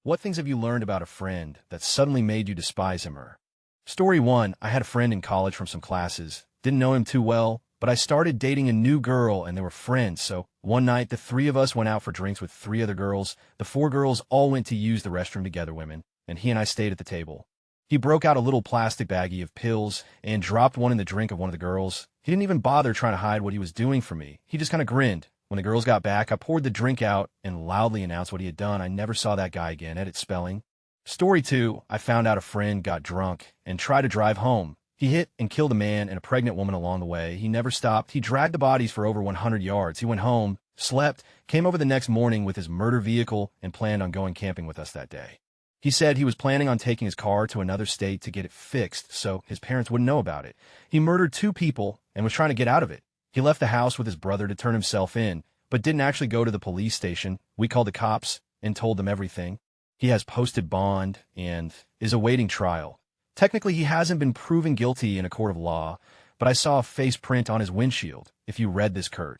What things have you learned about a friend that suddenly made you despise him or? Story 1. I had a friend in college from some classes. Didn't know him too well, but I started dating a new girl and they were friends. So one night, the three of us went out for drinks with three other girls. The four girls all went to use the restroom together, women, and he and I stayed at the table. He broke out a little plastic baggie of pills and dropped one in the drink of one of the girls. He didn't even bother trying to hide what he was doing from me. He just kind of grinned. When the girls got back, I poured the drink out and loudly announced what he had done. I never saw that guy again. Edit spelling. Story 2. I found out a friend got drunk and tried to drive home. He hit and killed a man and a pregnant woman along the way. He never stopped. He dragged the bodies for over 100 yards. He went home, slept, came over the next morning with his murder vehicle, and planned on going camping with us that day. He said he was planning on taking his car to another state to get it fixed so his parents wouldn't know about it. He murdered 2 people and was trying to get out of it. He left the house with his brother to turn himself in, but didn't actually go to the police station. We called the cops and told them everything. He has posted bond and is awaiting trial. Technically, he hasn't been proven guilty in a court of law, but I saw a face print on his windshield. If you read this, Kurt.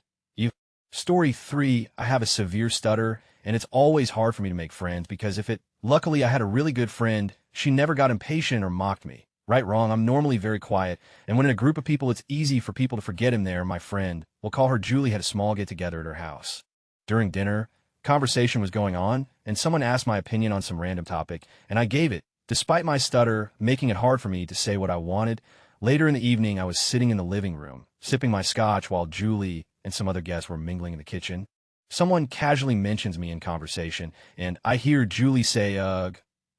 Story 3. I have a severe stutter, and it's always hard for me to make friends because luckily I had a really good friend. She never got impatient or mocked me. Right, wrong, I'm normally very quiet, and when in a group of people, it's easy for people to forget him there. My friend, we'll call her Julie, had a small get-together at her house. During dinner, conversation was going on, and someone asked my opinion on some random topic, and I gave it, despite my stutter, making it hard for me to say what I wanted. Later in the evening, I was sitting in the living room, sipping my scotch while Julie and some other guests were mingling in the kitchen. Someone casually mentions me in conversation, and I hear Julie say,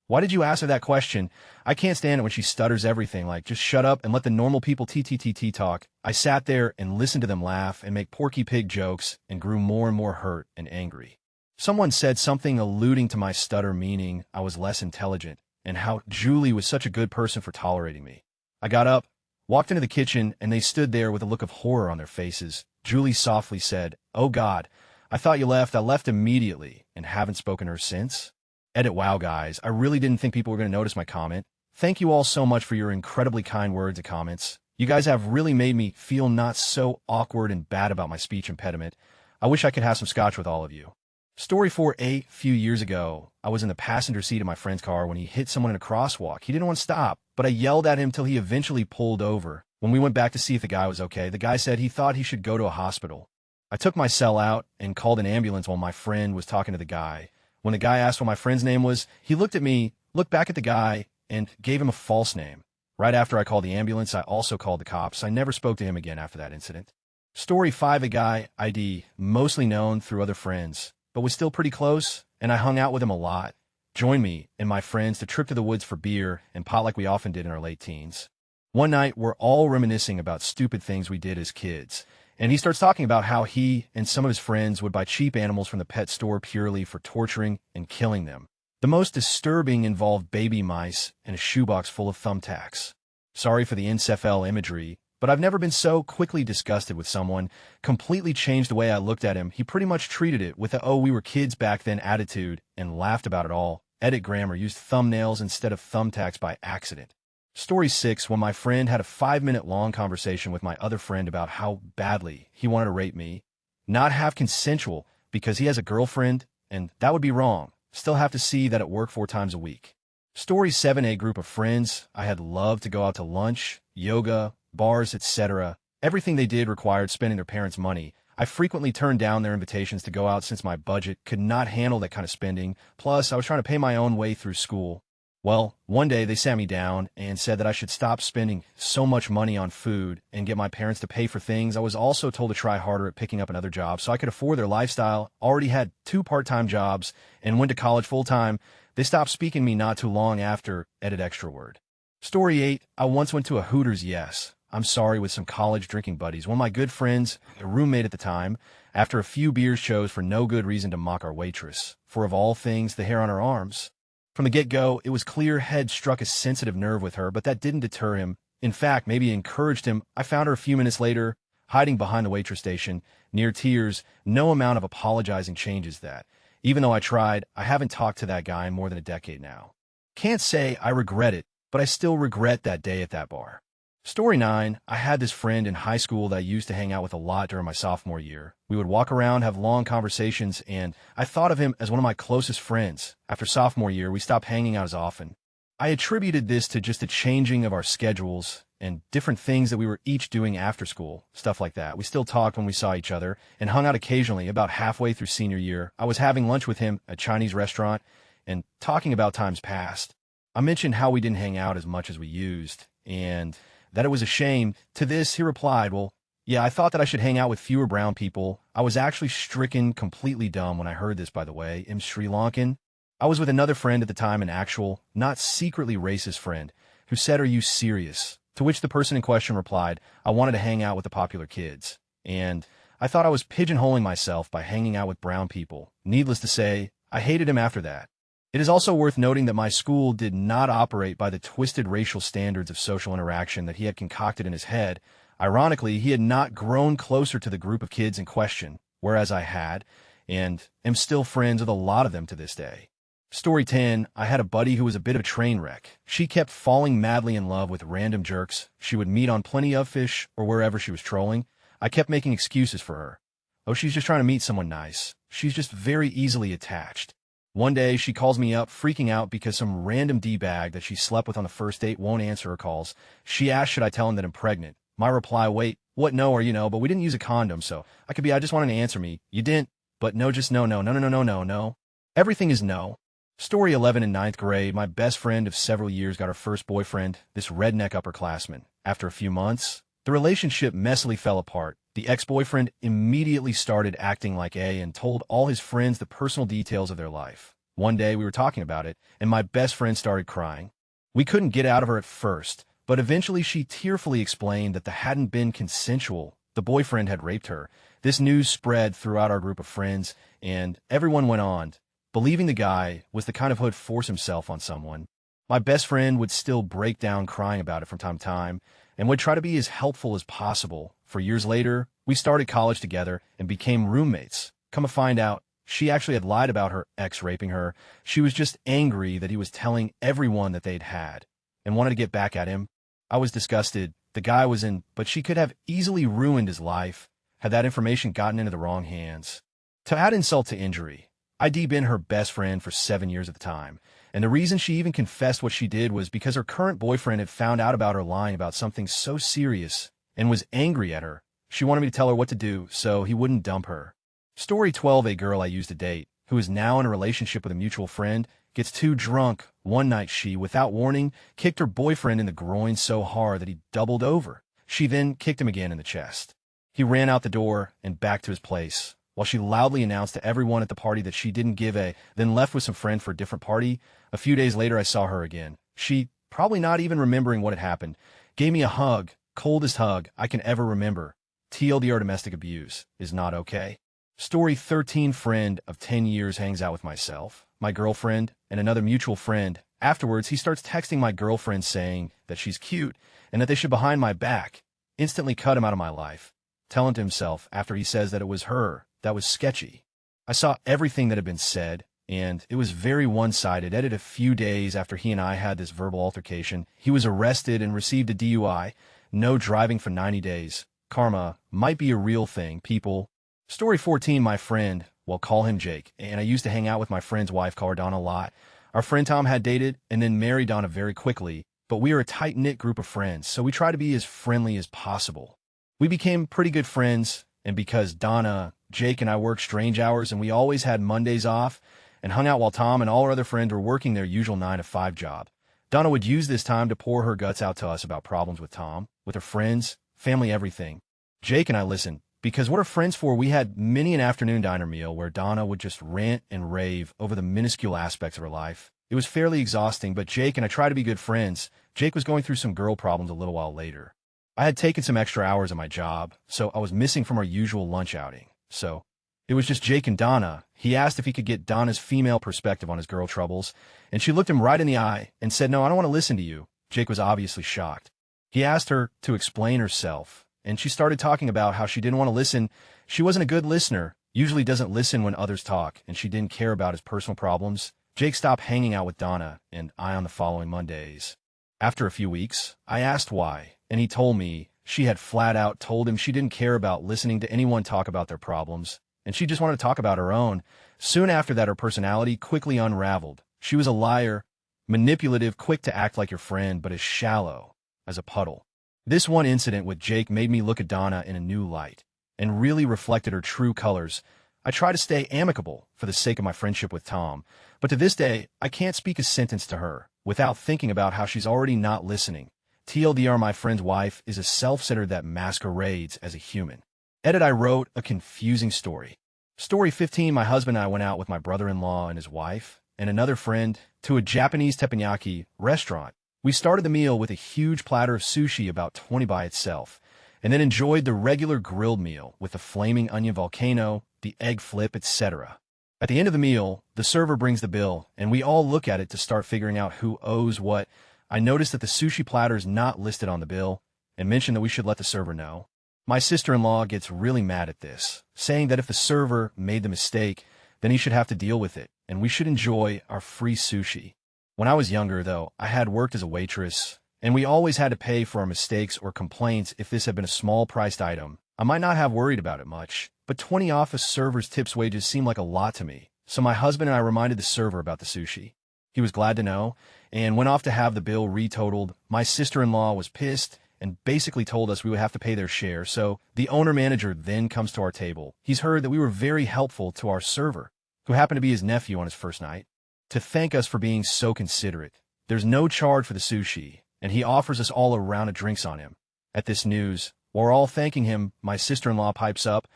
why did you ask her that question? I can't stand it when she stutters everything, like, just shut up and let the normal people TTTT talk. I sat there and listened to them laugh and make Porky Pig jokes and grew more and more hurt and angry. Someone said something alluding to my stutter, meaning I was less intelligent, and how Julie was such a good person for tolerating me. I got up, walked into the kitchen, and they stood there with a look of horror on their faces. Julie softly said, "Oh God, I thought you left." I left immediately and haven't spoken to her since. Edit, wow guys, I really didn't think people were going to notice my comment. Thank you all so much for your incredibly kind words and comments. You guys have really made me feel not so awkward and bad about my speech impediment. I wish I could have some scotch with all of you. Story 4. A few years ago, I was in the passenger seat of my friend's car when he hit someone in a crosswalk. He didn't want to stop, but I yelled at him till he eventually pulled over. When we went back to see if the guy was okay, the guy said he thought he should go to a hospital. I took my cell out and called an ambulance while my friend was talking to the guy. When the guy asked what my friend's name was, he looked at me, looked back at the guy, and gave him a false name. Right after I called the ambulance, I also called the cops. I never spoke to him again after that incident. Story 5. A guy, ID, mostly known through other friends, but was still pretty close, and I hung out with him a lot. Joined me and my friends to trip to the woods for beer and pot like we often did in our late teens. One night, we're all reminiscing about stupid things we did as kids. And he starts talking about how he and some of his friends would buy cheap animals from the pet store purely for torturing and killing them. The most disturbing involved baby mice and a shoebox full of thumbtacks. Sorry for the NSFL imagery, but I've never been so quickly disgusted with someone. Completely changed the way I looked at him. He pretty much treated it with a "oh, we were kids back then" attitude and laughed about it all. Edit grammar, used thumbnails instead of thumbtacks by accident. Story 6. When my friend had a 5-minute long conversation with my other friend about how badly he wanted to rape me, not have consensual because he has a girlfriend, and that would be wrong. Still have to see that at work 4 times a week. Story 7. A group of friends I had loved to go out to lunch, yoga, bars, etc. Everything they did required spending their parents' money. I frequently turned down their invitations to go out since my budget could not handle that kind of spending. Plus, I was trying to pay my own way through school. Well, one day they sat me down and said that I should stop spending so much money on food and get my parents to pay for things. I was also told to try harder at picking up another job so I could afford their lifestyle. Already had 2 part-time jobs and went to college full-time. They stopped speaking to me not too long after. Edit extra word. Story 8. I once went to a Hooters, yes, I'm sorry, with some college drinking buddies. One of my good friends, a roommate at the time, after a few beers chose for no good reason to mock our waitress. For of all things, the hair on her arms. From the get-go, it was clear Head struck a sensitive nerve with her, but that didn't deter him. In fact, maybe it encouraged him. I found her a few minutes later, hiding behind the waitress station, near tears. No amount of apologizing changes that. Even though I tried, I haven't talked to that guy in more than a decade now. Can't say I regret it, but I still regret that day at that bar. Story 9, I had this friend in high school that I used to hang out with a lot during my sophomore year. We would walk around, have long conversations, and I thought of him as one of my closest friends. After sophomore year, we stopped hanging out as often. I attributed this to just the changing of our schedules and different things that we were each doing after school, stuff like that. We still talked when we saw each other and hung out occasionally. About halfway through senior year, I was having lunch with him at a Chinese restaurant and talking about times past. I mentioned how we didn't hang out as much as we used and that it was a shame. To this, he replied, well, yeah, I thought that I should hang out with fewer brown people. I was actually stricken completely dumb when I heard this, by the way. I'm Sri Lankan. I was with another friend at the time, an actual, not secretly racist friend, who said, are you serious? To which the person in question replied, I wanted to hang out with the popular kids. And I thought I was pigeonholing myself by hanging out with brown people. Needless to say, I hated him after that. It is also worth noting that my school did not operate by the twisted racial standards of social interaction that he had concocted in his head. Ironically, he had not grown closer to the group of kids in question, whereas I had, and am still friends with a lot of them to this day. Story 10, I had a buddy who was a bit of a train wreck. She kept falling madly in love with random jerks she would meet on Plenty of Fish or wherever she was trolling. I kept making excuses for her. Oh, she's just trying to meet someone nice. She's just very easily attached. One day, she calls me up, freaking out because some random D-bag that she slept with on the first date won't answer her calls. She asked, should I tell him that I'm pregnant? My reply, wait, what, no, or but we didn't use a condom, so I just wanted to answer me. You didn't, but no, just no. Everything is no. Story 11 in 9th grade, my best friend of several years got her first boyfriend, this redneck upperclassman. After a few months, the relationship messily fell apart. The ex-boyfriend immediately started acting like A and told all his friends the personal details of their life. One day we were talking about it, and my best friend started crying. We couldn't get out of her at first, but eventually she tearfully explained that hadn't been consensual. The boyfriend had raped her. This news spread throughout our group of friends, and everyone went on, believing the guy was the kind of who'd force himself on someone. My best friend would still break down crying about it from time to time, and would try to be as helpful as possible. For years later, we started college together and became roommates. Come to find out, she actually had lied about her ex raping her. She was just angry that he was telling everyone that they'd had, and wanted to get back at him. I was disgusted. The guy was in, but she could have easily ruined his life had that information gotten into the wrong hands. To add insult to injury, I'd been her best friend for 7 years at the time, and the reason she even confessed what she did was because her current boyfriend had found out about her lying about something so serious and was angry at her. She wanted me to tell her what to do so he wouldn't dump her. Story 12, a girl I used to date, who is now in a relationship with a mutual friend, gets too drunk. One night she, without warning, kicked her boyfriend in the groin so hard that he doubled over. She then kicked him again in the chest. He ran out the door and back to his place, while she loudly announced to everyone at the party that she didn't give a, then left with some friend for a different party. A few days later, I saw her again. She, probably not even remembering what had happened, gave me a hug, coldest hug I can ever remember. TLDR, domestic abuse is not okay. Story 13, friend of 10 years hangs out with myself, my girlfriend, and another mutual friend. Afterwards, he starts texting my girlfriend saying that she's cute and that they should behind my back. Instantly cut him out of my life. Tell him to himself after he says that it was her. That was sketchy. I saw everything that had been said, and it was very one-sided. A few days after he and I had this verbal altercation, he was arrested and received a DUI, no driving for 90 days. Karma might be a real thing, people. Story 14, my friend, well, call him Jake, and I used to hang out with my friend's wife, call her Donna, a lot. Our friend Tom had dated and then married Donna very quickly, but we are a tight-knit group of friends, so we try to be as friendly as possible. We became pretty good friends, and because Donna, Jake, and I worked strange hours, and we always had Mondays off, and hung out while Tom and all our other friends were working their usual 9-to-5 job. Donna would use this time to pour her guts out to us about problems with Tom, with her friends, family, everything. Jake and I listened, because what are friends for? We had many an afternoon diner meal where Donna would just rant and rave over the minuscule aspects of her life. It was fairly exhausting, but Jake and I tried to be good friends. Jake was going through some girl problems a little while later. I had taken some extra hours at my job, so I was missing from our usual lunch outing. So it was just Jake and Donna. He asked if he could get Donna's female perspective on his girl troubles, and she looked him right in the eye and said, "No, I don't want to listen to you." Jake was obviously shocked. He asked her to explain herself, and she started talking about how she didn't want to listen. She wasn't a good listener, usually doesn't listen when others talk, and she didn't care about his personal problems. Jake stopped hanging out with Donna and I on the following Mondays. After a few weeks, I asked why, and he told me she had flat out told him she didn't care about listening to anyone talk about their problems, and she just wanted to talk about her own. Soon after that, her personality quickly unraveled. She was a liar, manipulative, quick to act like your friend, but as shallow as a puddle. This one incident with Jake made me look at Donna in a new light and really reflected her true colors. I try to stay amicable for the sake of my friendship with Tom, but to this day, I can't speak a sentence to her without thinking about how she's already not listening. TLDR, my friend's wife is a self-centered that masquerades as a human. Edit, I wrote a confusing story. Story 15, my husband and I went out with my brother-in-law and his wife and another friend to a Japanese teppanyaki restaurant. We started the meal with a huge platter of sushi about 20 by itself, and then enjoyed the regular grilled meal with the flaming onion volcano, the egg flip, etc. At the end of the meal, the server brings the bill, and we all look at it to start figuring out who owes what. I noticed that the sushi platter is not listed on the bill, and mentioned that we should let the server know. My sister-in-law gets really mad at this, saying that if the server made the mistake, then he should have to deal with it, and we should enjoy our free sushi. When I was younger, though, I had worked as a waitress, and we always had to pay for our mistakes or complaints. If this had been a small-priced item, I might not have worried about it much, but 20 office servers' tips wages seemed like a lot to me, so my husband and I reminded the server about the sushi. He was glad to know, and went off to have the bill retotaled. My sister-in-law was pissed and basically told us we would have to pay their share, so the owner-manager then comes to our table. He's heard that we were very helpful to our server, who happened to be his nephew on his first night, to thank us for being so considerate. There's no charge for the sushi, and he offers us all a round of drinks on him. At this news, while we're all thanking him, my sister-in-law pipes up,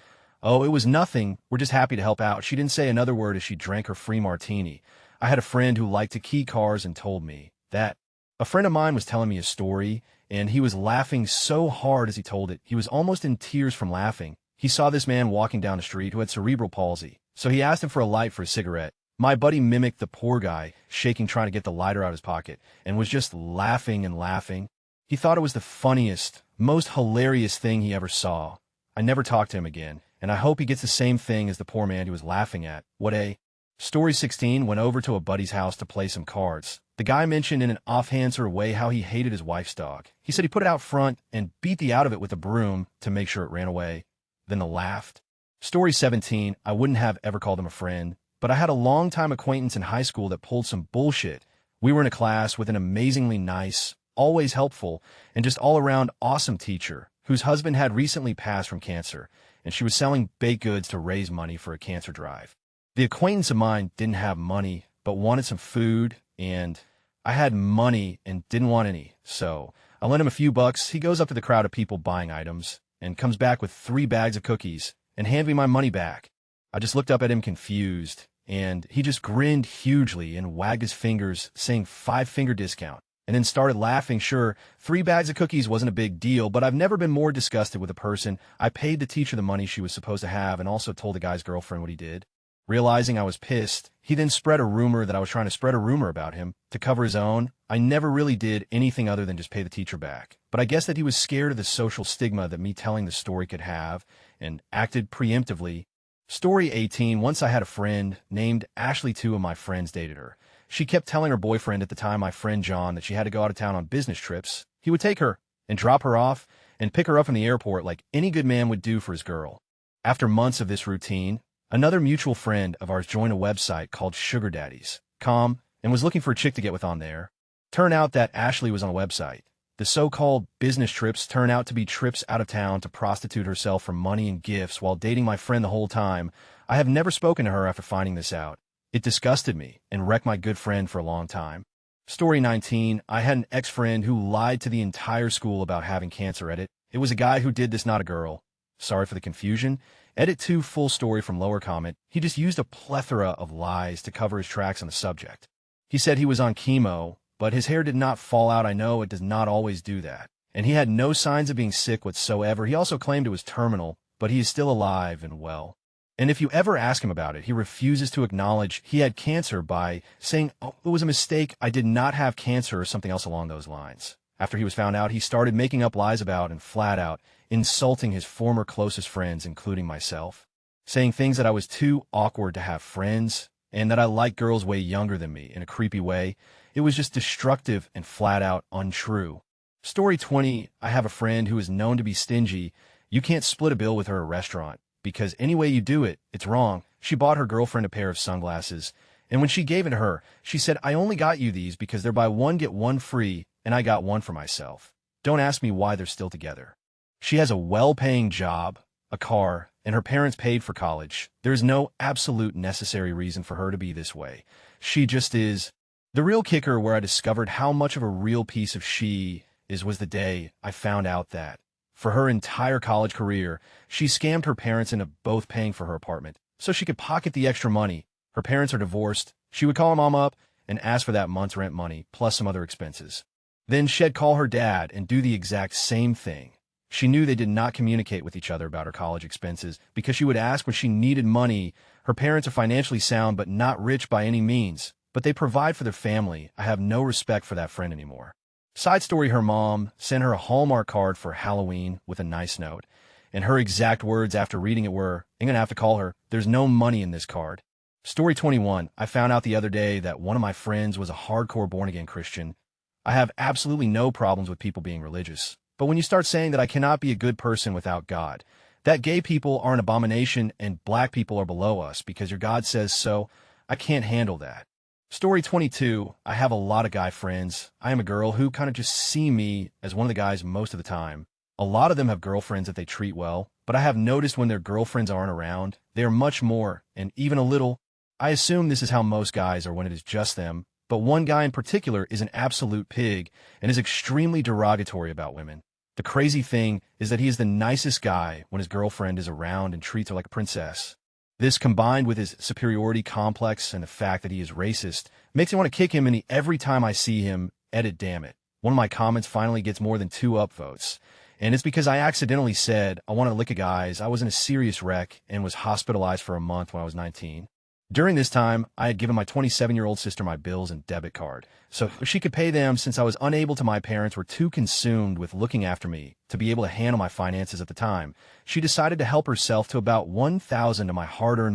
"Oh, it was nothing. We're just happy to help out." She didn't say another word as she drank her free martini. I had a friend who liked to key cars and told me that a friend of mine was telling me a story, and he was laughing so hard as he told it. He was almost in tears from laughing. He saw this man walking down the street who had cerebral palsy, so he asked him for a light for a cigarette. My buddy mimicked the poor guy, shaking trying to get the lighter out of his pocket, and was just laughing and laughing. He thought it was the funniest, most hilarious thing he ever saw. I never talked to him again, and I hope he gets the same thing as the poor man he was laughing at. What a... Story 16, went over to a buddy's house to play some cards. The guy mentioned in an offhand sort of way how he hated his wife's dog. He said he put it out front and beat the out of it with a broom to make sure it ran away. Then the laughed. Story 17, I wouldn't have ever called him a friend, but I had a long-time acquaintance in high school that pulled some bullshit. We were in a class with an amazingly nice, always helpful, and just all-around awesome teacher whose husband had recently passed from cancer, and she was selling baked goods to raise money for a cancer drive. The acquaintance of mine didn't have money, but wanted some food, and I had money and didn't want any, so I lent him a few bucks. He goes up to the crowd of people buying items and comes back with 3 bags of cookies and handed me my money back. I just looked up at him confused, and he just grinned hugely and wagged his fingers, saying 5-finger discount, and then started laughing. Sure, 3 bags of cookies wasn't a big deal, but I've never been more disgusted with a person. I paid the teacher the money she was supposed to have and also told the guy's girlfriend what he did. Realizing I was pissed, he then spread a rumor that I was trying to spread a rumor about him to cover his own. I never really did anything other than just pay the teacher back. But I guess that he was scared of the social stigma that me telling the story could have and acted preemptively. Story 18, once I had a friend named Ashley. 2 of my friends dated her. She kept telling her boyfriend at the time, my friend John, that she had to go out of town on business trips. He would take her and drop her off and pick her up from the airport like any good man would do for his girl. After months of this routine, another mutual friend of ours joined a website called sugardaddies.com and was looking for a chick to get with on there. Turned out that Ashley was on a website. The so-called business trips turn out to be trips out of town to prostitute herself for money and gifts while dating my friend the whole time. I have never spoken to her after finding this out. It disgusted me and wrecked my good friend for a long time. Story 19, I had an ex-friend who lied to the entire school about having cancer. Edit, it was a guy who did this, not a girl. Sorry for the confusion. Edit 2, full story from lower comment. He just used a plethora of lies to cover his tracks on the subject. He said he was on chemo, but his hair did not fall out. I know it does not always do that. And he had no signs of being sick whatsoever. He also claimed it was terminal, but he is still alive and well. And if you ever ask him about it, he refuses to acknowledge he had cancer by saying, "Oh, it was a mistake. I did not have cancer," or something else along those lines. After he was found out, he started making up lies about and flat out insulting his former closest friends, including myself, saying things that I was too awkward to have friends and that I liked girls way younger than me in a creepy way. It was just destructive and flat out untrue. Story 20, I have a friend who is known to be stingy. You can't split a bill with her at a restaurant, because any way you do it, it's wrong. She bought her girlfriend a pair of sunglasses, and when she gave it to her, she said, I only got you these because they're buy one get one free, and I got one for myself. Don't ask me why they're still together. She has a well-paying job, a car, and her parents paid for college. There is no absolute necessary reason for her to be this way. She just is. The real kicker where I discovered how much of a real piece of she is was the day I found out that, for her entire college career, she scammed her parents into both paying for her apartment so she could pocket the extra money. Her parents are divorced. She would call her mom up and ask for that month's rent money, plus some other expenses. Then she'd call her dad and do the exact same thing. She knew they did not communicate with each other about her college expenses because she would ask when she needed money. Her parents are financially sound but not rich by any means, but they provide for their family. I have no respect for that friend anymore. Side story, her mom sent her a Hallmark card for Halloween with a nice note, and her exact words after reading it were, I'm gonna have to call her. There's no money in this card. Story 21, I found out the other day that one of my friends was a hardcore born-again Christian. I have absolutely no problems with people being religious. But when you start saying that I cannot be a good person without God, that gay people are an abomination and black people are below us because your God says so, I can't handle that. Story 22, I have a lot of guy friends. I am a girl who kind of just see me as one of the guys most of the time. A lot of them have girlfriends that they treat well, but I have noticed when their girlfriends aren't around, they are much more, and even a little. I assume this is how most guys are when it is just them, but one guy in particular is an absolute pig and is extremely derogatory about women. The crazy thing is that he is the nicest guy when his girlfriend is around and treats her like a princess. This, combined with his superiority complex and the fact that he is racist, makes me want to kick him every time I see him. Edit, damn it. One of my comments finally gets more than 2 upvotes, and it's because I accidentally said I wanted to lick a guy's. I was in a serious wreck and was hospitalized for a month when I was 19. During this time, I had given my 27-year-old sister my bills and debit card, so she could pay them since I was unable to. My parents were too consumed with looking after me to be able to handle my finances at the time. She decided to help herself to about $1,000 of my hard-earned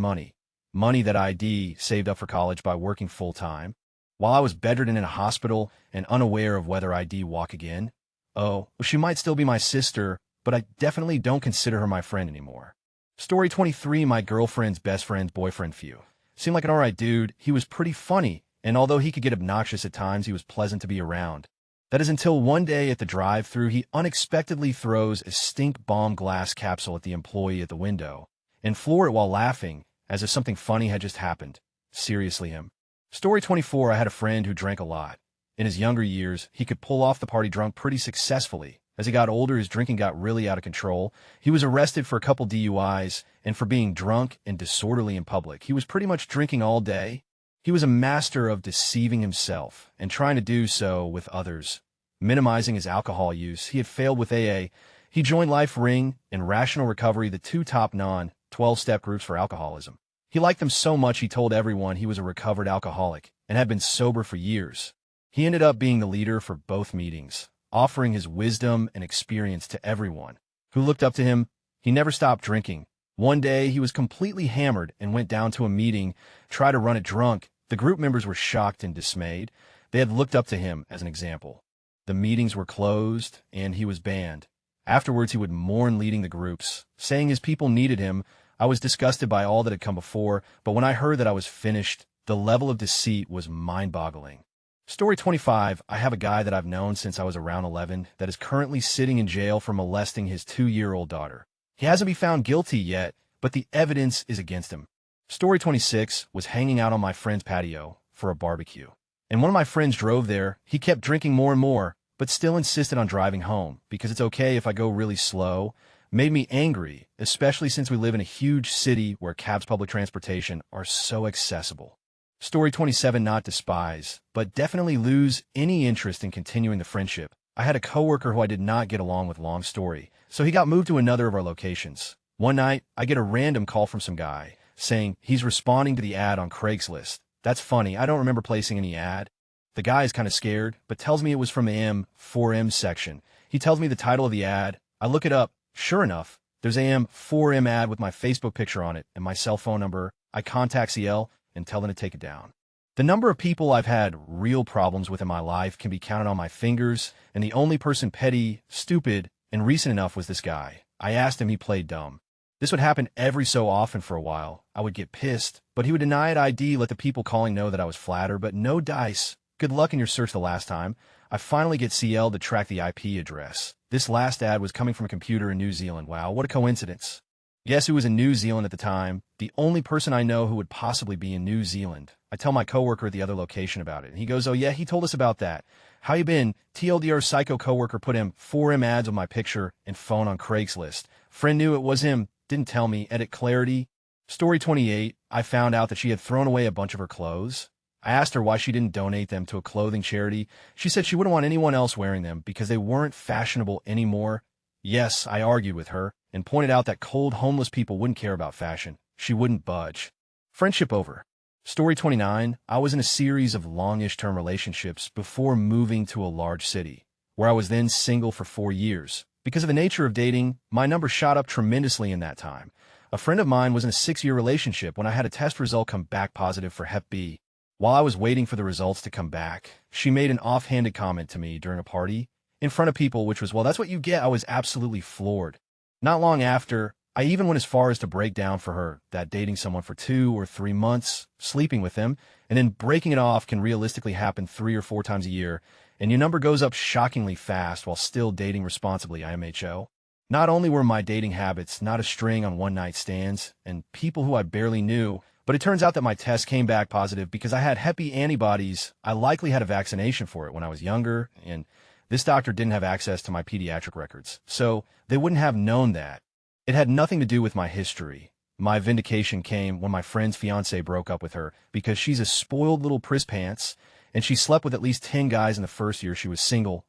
money that I'd saved up for college by working full-time, while I was bedridden in a hospital and unaware of whether I'd walk again. Oh, she might still be my sister, but I definitely don't consider her my friend anymore. Story 23, my girlfriend's best friend's boyfriend few. Seemed like an alright dude. He was pretty funny, and although he could get obnoxious at times, he was pleasant to be around. That is until one day at the drive-thru, he unexpectedly throws a stink bomb glass capsule at the employee at the window and floor it while laughing, as if something funny had just happened. Seriously him. Story 24, I had a friend who drank a lot. In his younger years, he could pull off the party drunk pretty successfully. As he got older, his drinking got really out of control. He was arrested for a couple DUIs and for being drunk and disorderly in public. He was pretty much drinking all day. He was a master of deceiving himself and trying to do so with others, minimizing his alcohol use. He had failed with AA. He joined Life Ring and Rational Recovery, the 2 top non-12-step groups for alcoholism. He liked them so much he told everyone he was a recovered alcoholic and had been sober for years. He ended up being the leader for both meetings, offering his wisdom and experience to everyone who looked up to him. He never stopped drinking. One day, he was completely hammered and went down to a meeting, tried to run it drunk. The group members were shocked and dismayed. They had looked up to him as an example. The meetings were closed, and he was banned. Afterwards, he would mourn leading the groups, saying his people needed him. I was disgusted by all that had come before, but when I heard that I was finished, the level of deceit was mind-boggling. Story 25, I have a guy that I've known since I was around 11 that is currently sitting in jail for molesting his 2-year-old daughter. He hasn't been found guilty yet, but the evidence is against him. Story 26 was hanging out on my friend's patio for a barbecue. And when one of my friends drove there, he kept drinking more and more, but still insisted on driving home because it's okay if I go really slow. Made me angry, especially since we live in a huge city where cabs, public transportation, are so accessible. Story 27, not despise, but definitely lose any interest in continuing the friendship. I had a coworker who I did not get along with, long story, so he got moved to another of our locations. One night, I get a random call from some guy saying he's responding to the ad on Craigslist. That's funny, I don't remember placing any ad. The guy is kind of scared, but tells me it was from the M4M section. He tells me the title of the ad. I look it up. Sure enough, there's a M4M ad with my Facebook picture on it and my cell phone number. I contact CL and tell them to take it down. The number of people I've had real problems with in my life can be counted on my fingers, and the only person petty, stupid, and recent enough was this guy. I asked him, he played dumb. This would happen every so often for a while. I would get pissed, but he would deny it ID, let the people calling know that I was flattered, but no dice. Good luck in your search the last time. I finally get CL to track the IP address. This last ad was coming from a computer in New Zealand. Wow, what a coincidence. Guess who was in New Zealand at the time? The only person I know who would possibly be in New Zealand. I tell my coworker at the other location about it, and he goes, oh yeah, he told us about that. How you been? TLDR psycho coworker put him 4M ads with my picture and phone on Craigslist. Friend knew it was him, didn't tell me. Edit clarity. Story 28, I found out that she had thrown away a bunch of her clothes. I asked her why she didn't donate them to a clothing charity. She said she wouldn't want anyone else wearing them because they weren't fashionable anymore. Yes, I argued with her and pointed out that cold, homeless people wouldn't care about fashion. She wouldn't budge. Friendship over. Story 29, I was in a series of longish-term relationships before moving to a large city, where I was then single for 4 years. Because of the nature of dating, my number shot up tremendously in that time. A friend of mine was in a 6-year relationship when I had a test result come back positive for Hep B. While I was waiting for the results to come back, she made an offhanded comment to me during a party in front of people, which was, well, that's what you get. I was absolutely floored. Not long after, I even went as far as to break down for her that dating someone for 2 or 3 months, sleeping with them, and then breaking it off can realistically happen 3 or 4 times a year, and your number goes up shockingly fast while still dating responsibly, IMHO. Not only were my dating habits not a string on one-night stands and people who I barely knew, but it turns out that my test came back positive because I had Hep B antibodies. I likely had a vaccination for it when I was younger, and this doctor didn't have access to my pediatric records, so they wouldn't have known that. It had nothing to do with my history. My vindication came when my friend's fiance broke up with her because she's a spoiled little priss pants, and she slept with at least 10 guys in the first year she was single.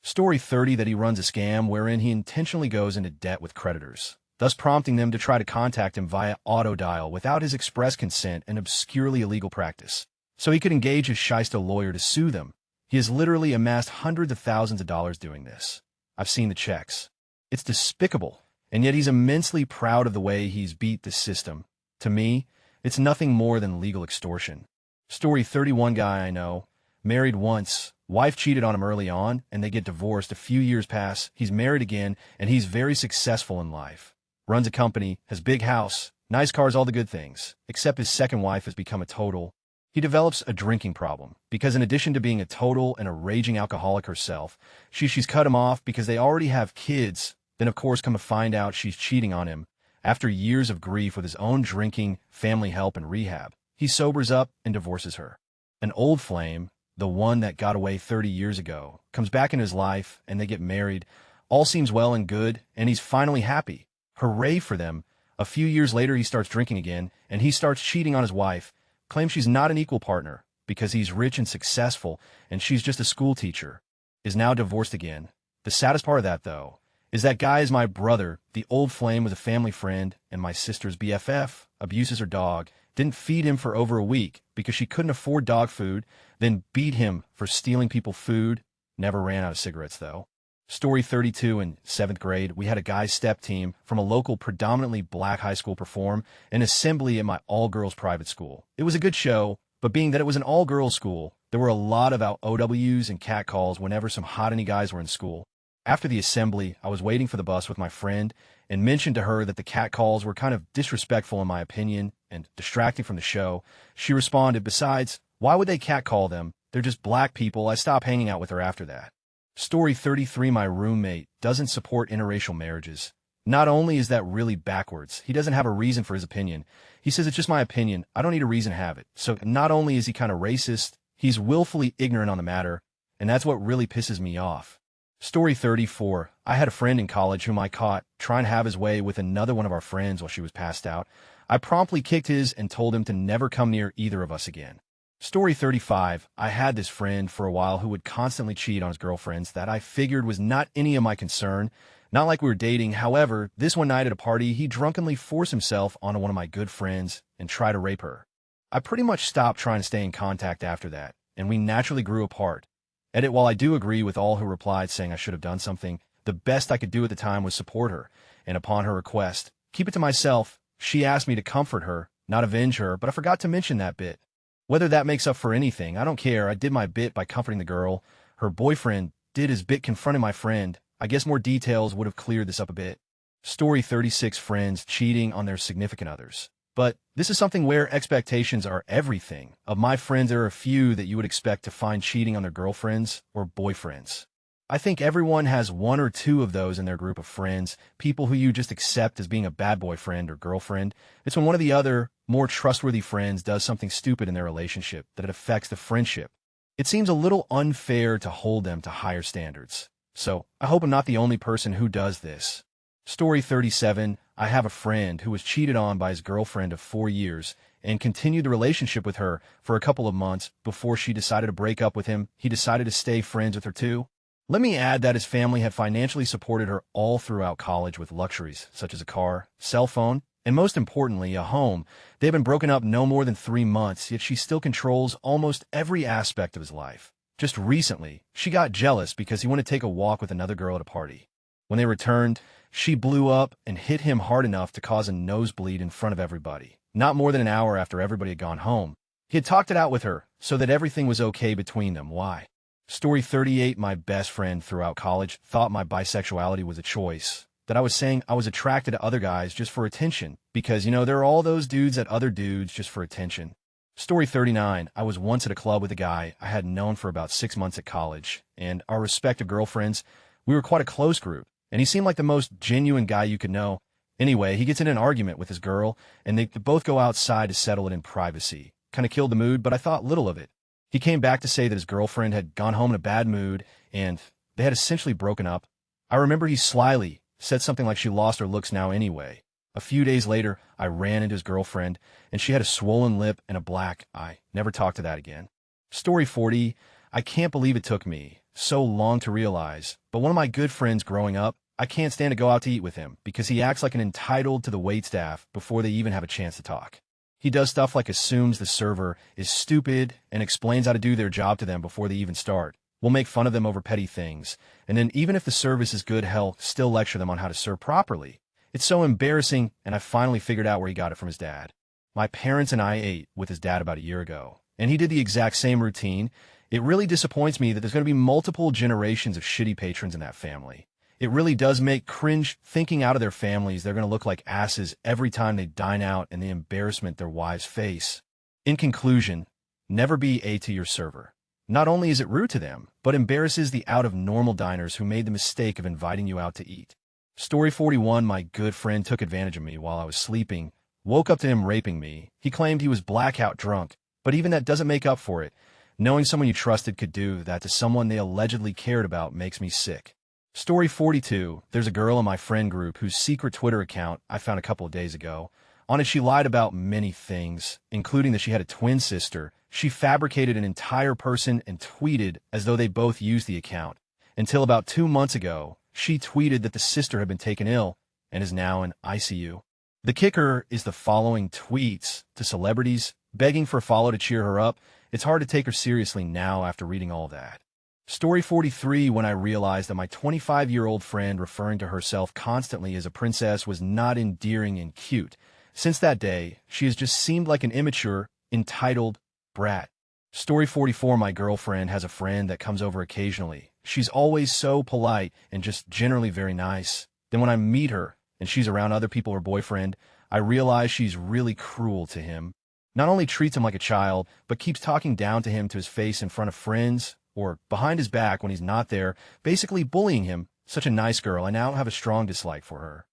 Story 30, that he runs a scam wherein he intentionally goes into debt with creditors, thus prompting them to try to contact him via auto-dial without his express consent, an obscurely illegal practice, so he could engage his shyster lawyer to sue them. He has literally amassed hundreds of thousands of dollars doing this. I've seen the checks. It's despicable, and yet he's immensely proud of the way he's beat the system. To me, it's nothing more than legal extortion. Story 31, guy I know, married once, wife cheated on him early on, and they get divorced. A few years pass, he's married again, and he's very successful in life. Runs a company, has big house, nice cars, all the good things, except his second wife has become a total. He develops a drinking problem because in addition to being a total and a raging alcoholic herself, she's cut him off because they already have kids. Then of course come to find out she's cheating on him. After years of grief with his own drinking, family help, and rehab, he sobers up and divorces her. An old flame, the one that got away 30 years ago, comes back in his life and they get married. All seems well and good, and he's finally happy. Hooray for them. A few years later, he starts drinking again, and he starts cheating on his wife, claims she's not an equal partner because he's rich and successful, and she's just a school teacher. Is now divorced again. The saddest part of that, though, is that guy is my brother. The old flame was a family friend, and my sister's BFF abuses her dog, didn't feed him for over a week because she couldn't afford dog food, then beat him for stealing people's food. Never ran out of cigarettes, though. Story 32, in 7th grade, we had a guys' step team from a local predominantly black high school perform an assembly at my all-girls private school. It was a good show, but being that it was an all-girls school, there were a lot of OWs and catcalls whenever some hot-any guys were in school. After the assembly, I was waiting for the bus with my friend and mentioned to her that the catcalls were kind of disrespectful in my opinion and distracting from the show. She responded, besides, why would they catcall them? They're just black people. I stopped hanging out with her after that. Story 33, my roommate doesn't support interracial marriages. Not only is that really backwards, he doesn't have a reason for his opinion. He says, it's just my opinion. I don't need a reason to have it. So not only is he kind of racist, he's willfully ignorant on the matter, and that's what really pisses me off. Story 34, I had a friend in college whom I caught trying to have his way with another one of our friends while she was passed out. I promptly kicked his and told him to never come near either of us again. Story 35, I had this friend for a while who would constantly cheat on his girlfriends that I figured was not any of my concern. Not like we were dating. However, this one night at a party, he drunkenly forced himself onto one of my good friends and tried to rape her. I pretty much stopped trying to stay in contact after that, and we naturally grew apart. Edit, while I do agree with all who replied saying I should have done something, the best I could do at the time was support her, and upon her request, keep it to myself. She asked me to comfort her, not avenge her, but I forgot to mention that bit. Whether that makes up for anything, I don't care. I did my bit by comforting the girl. Her boyfriend did his bit confronting my friend. I guess more details would have cleared this up a bit. Story 36, friends cheating on their significant others. But this is something where expectations are everything. Of my friends, there are a few that you would expect to find cheating on their girlfriends or boyfriends. I think everyone has one or two of those in their group of friends, people who you just accept as being a bad boyfriend or girlfriend. It's when one of the other, more trustworthy friends does something stupid in their relationship that it affects the friendship. It seems a little unfair to hold them to higher standards. So, I hope I'm not the only person who does this. Story 37, I have a friend who was cheated on by his girlfriend of 4 years and continued the relationship with her for a couple of months before she decided to break up with him. He decided to stay friends with her too. Let me add that his family had financially supported her all throughout college with luxuries such as a car, cell phone, and most importantly, a home. They've been broken up no more than 3 months, yet she still controls almost every aspect of his life. Just recently, she got jealous because he wanted to take a walk with another girl at a party. When they returned, she blew up and hit him hard enough to cause a nosebleed in front of everybody, not more than an hour after everybody had gone home. He had talked it out with her so that everything was okay between them. Why? Story 38, my best friend throughout college thought my bisexuality was a choice, that I was saying I was attracted to other guys just for attention, because, there are all those dudes at other dudes just for attention. Story 39, I was once at a club with a guy I had known for about 6 months at college, and our respective girlfriends, we were quite a close group, and he seemed like the most genuine guy you could know. Anyway, he gets in an argument with his girl, and they both go outside to settle it in privacy. Kind of killed the mood, but I thought little of it. He came back to say that his girlfriend had gone home in a bad mood, and they had essentially broken up. I remember he slyly said something like she lost her looks now anyway. A few days later, I ran into his girlfriend, and she had a swollen lip and a black eye. Never talked to that again. Story 40, I can't believe it took me so long to realize, but one of my good friends growing up, I can't stand to go out to eat with him because he acts like an entitled to the waitstaff before they even have a chance to talk. He does stuff like assumes the server is stupid and explains how to do their job to them before they even start. We'll make fun of them over petty things, and then even if the service is good, he'll still lecture them on how to serve properly. It's so embarrassing, and I finally figured out where he got it from his dad. My parents and I ate with his dad about a year ago, and he did the exact same routine. It really disappoints me that there's going to be multiple generations of shitty patrons in that family. It really does make cringe thinking out of their families they're going to look like asses every time they dine out and the embarrassment their wives face. In conclusion, never be a to your server. Not only is it rude to them, but embarrasses the out-of-normal diners who made the mistake of inviting you out to eat. Story 41, my good friend took advantage of me while I was sleeping, woke up to him raping me. He claimed he was blackout drunk, but even that doesn't make up for it. Knowing someone you trusted could do that to someone they allegedly cared about makes me sick. Story 42, there's a girl in my friend group whose secret Twitter account I found a couple of days ago. On it, she lied about many things, including that she had a twin sister. She fabricated an entire person and tweeted as though they both used the account. Until about 2 months ago, she tweeted that the sister had been taken ill and is now in ICU. The kicker is the following tweets to celebrities, begging for a follow to cheer her up. It's hard to take her seriously now after reading all that. Story 43, when I realized that my 25-year-old friend referring to herself constantly as a princess was not endearing and cute. Since that day, she has just seemed like an immature, entitled brat. Story 44, my girlfriend has a friend that comes over occasionally. She's always so polite and just generally very nice. Then when I meet her and she's around other people or boyfriend, I realize she's really cruel to him. Not only treats him like a child, but keeps talking down to him to his face in front of friends, or behind his back when he's not there, basically bullying him. Such a nice girl, I now have a strong dislike for her.